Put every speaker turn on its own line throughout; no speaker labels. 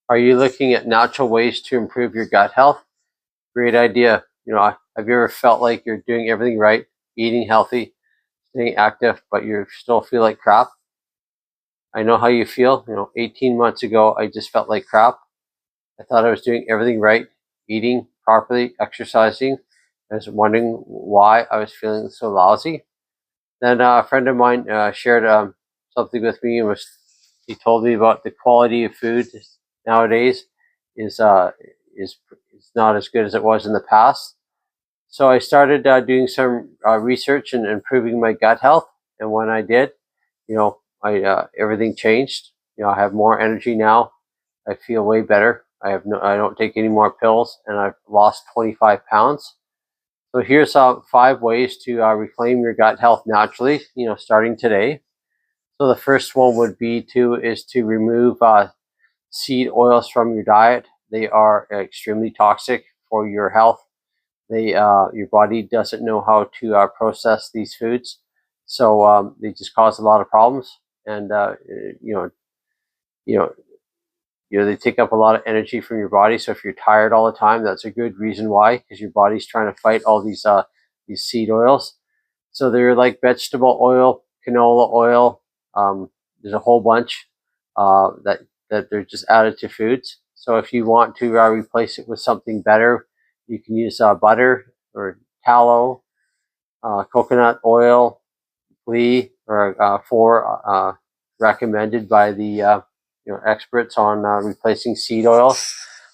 Are you looking at natural ways to improve your gut health? Great idea. Have you ever felt like you're doing everything right, eating healthy, staying active, but you still feel like crap? I know how you feel. 18 months ago, I just felt like crap. I thought I was doing everything right, eating properly, exercising. I was wondering why I was feeling so lousy. Then a friend of mine shared something with me. He told me about the quality of food nowadays is uh, is not as good as it was in the past. So I started doing some research and improving my gut health. And when I did, I everything changed. I have more energy now. I feel way better. I don't take any more pills, and I've lost 25 pounds. So here's 5 ways to reclaim your gut health naturally. Starting today. So the first one would be to remove seed oils from your diet. They are extremely toxic for your health. Your body doesn't know how to process these foods, so they just cause a lot of problems. And you know, you know, they take up a lot of energy from your body. So if you're tired all the time, that's a good reason why, because your body's trying to fight all these seed oils. So they're like vegetable oil, canola oil. There's a whole bunch that they're just added to foods. So if you want to replace it with something better, you can use butter or tallow, coconut oil, ghee, or four recommended by the experts on replacing seed oil.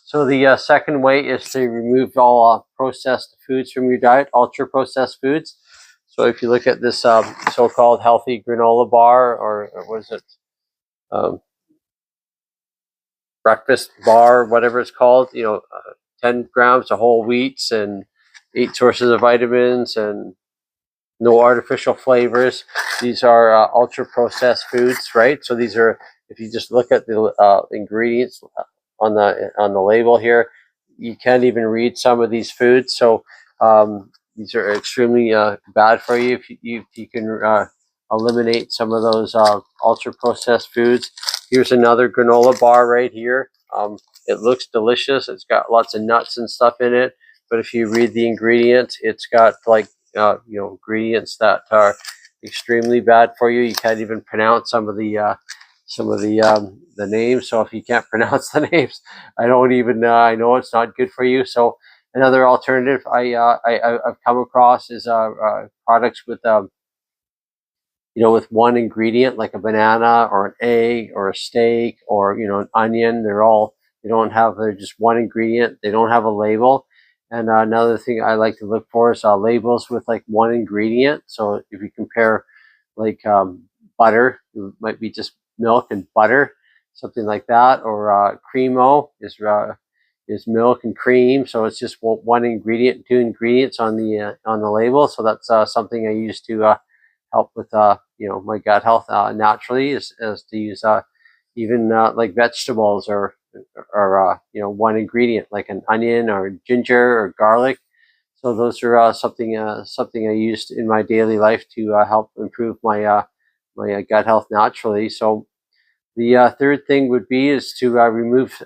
So the second way is to remove all processed foods from your diet, ultra processed foods. So if you look at this so-called healthy granola bar, or what is it, um, breakfast bar, whatever it's called, 10 grams of whole wheats and 8 sources of vitamins and no artificial flavors. These are ultra processed foods, right? So these are, if you just look at the ingredients on the label here, you can't even read some of these foods. So these are extremely bad for you. If you can eliminate some of those ultra processed foods. Here's another granola bar right here. It looks delicious. It's got lots of nuts and stuff in it. But if you read the ingredients, it's got like ingredients that are extremely bad for you. You can't even pronounce some of the names. So if you can't pronounce the names, I don't even I know it's not good for you. So another alternative I've come across is products with one ingredient, like a banana or an egg or a steak or an onion. They're just one ingredient. They don't have a label. And another thing I like to look for is labels with like one ingredient. So if you compare like butter, it might be just milk and butter, something like that. Or Cremo is milk and cream. So it's just one ingredient, two ingredients on the label. So that's something I use to help with my gut health naturally, is to use even like vegetables or one ingredient like an onion or ginger or garlic. So those are something I used in my daily life to help improve my gut health naturally. So the third thing would be is to remove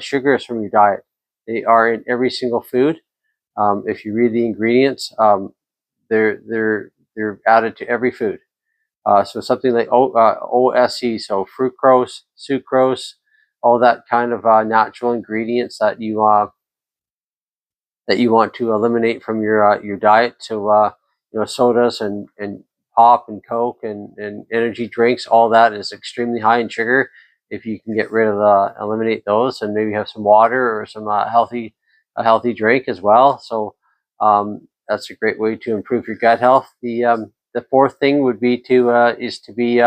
sugars from your diet. They are in every single food. If you read the ingredients, they're added to every food. So something like OSE, so fructose, sucrose, all that kind of natural ingredients that you want to eliminate from your diet. So sodas and pop and Coke and energy drinks, all that is extremely high in sugar. If you can get rid of eliminate those, and maybe have some water or some healthy drink as well. So that's a great way to improve your gut health. The fourth thing would be to be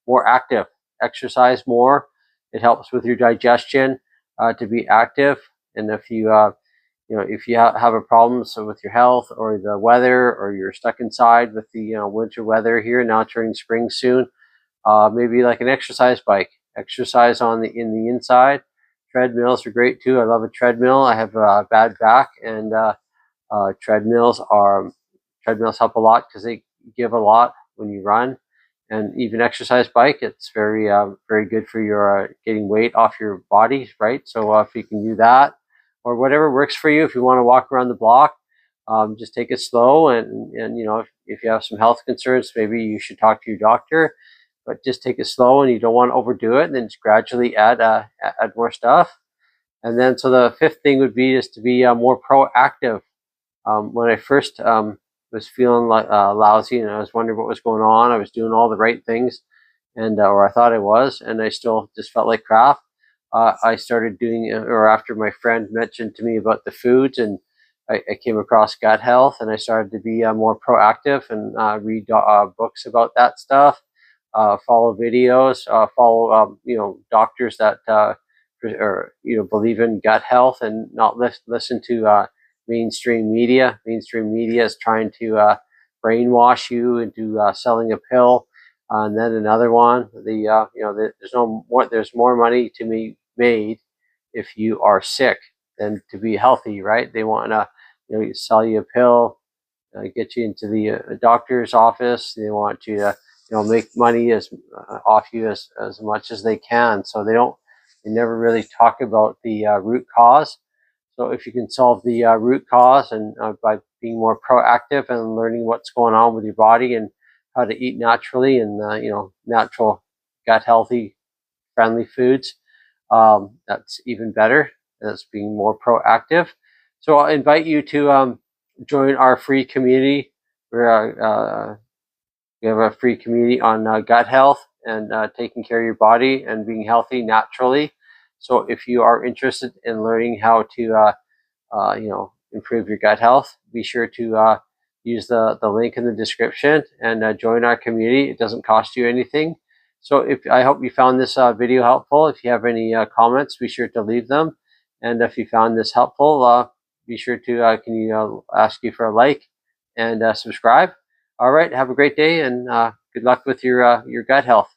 more active, exercise more. It helps with your digestion to be active. And if you have a problem with your health or the weather, or you're stuck inside with the winter weather here now turning spring soon, maybe like an exercise bike, exercise in the inside. Treadmills are great too. I love a treadmill. I have a bad back, and treadmills help a lot because they give a lot when you run. and even exercise bike. It's very good for your getting weight off your body, right? So if you can do that, or whatever works for you. If you want to walk around the block, just take it slow, and if you have some health concerns, maybe you should talk to your doctor. But just take it slow, and you don't want to overdo it. And then just gradually add more stuff. And then so the fifth thing would be just to be more proactive. When I first was feeling like lousy, and I was wondering what was going on, I was doing all the right things, and or I thought I was, and I still just felt like crap. I started doing, or after my friend mentioned to me about the foods, and I came across gut health, and I started to be more proactive and read books about that stuff, follow videos, follow doctors that or believe in gut health, and not listen to mainstream media. Mainstream media is trying to brainwash you into selling a pill, and then another one. There's more money to be made if you are sick than to be healthy, right? They want to sell you a pill, get you into the doctor's office. They want you to make money off you as much as they can. So they never really talk about the root cause. So if you can solve the root cause, and by being more proactive and learning what's going on with your body and how to eat naturally, and natural, gut healthy, friendly foods, that's even better. That's being more proactive. So I'll invite you to join our free community. We have a free community on gut health and taking care of your body and being healthy naturally. So if you are interested in learning how to improve your gut health, be sure to use the link in the description and join our community. It doesn't cost you anything. So I hope you found this video helpful. If you have any comments, be sure to leave them. And if you found this helpful, be sure to ask you for a like and subscribe. All right, have a great day, and good luck with your gut health.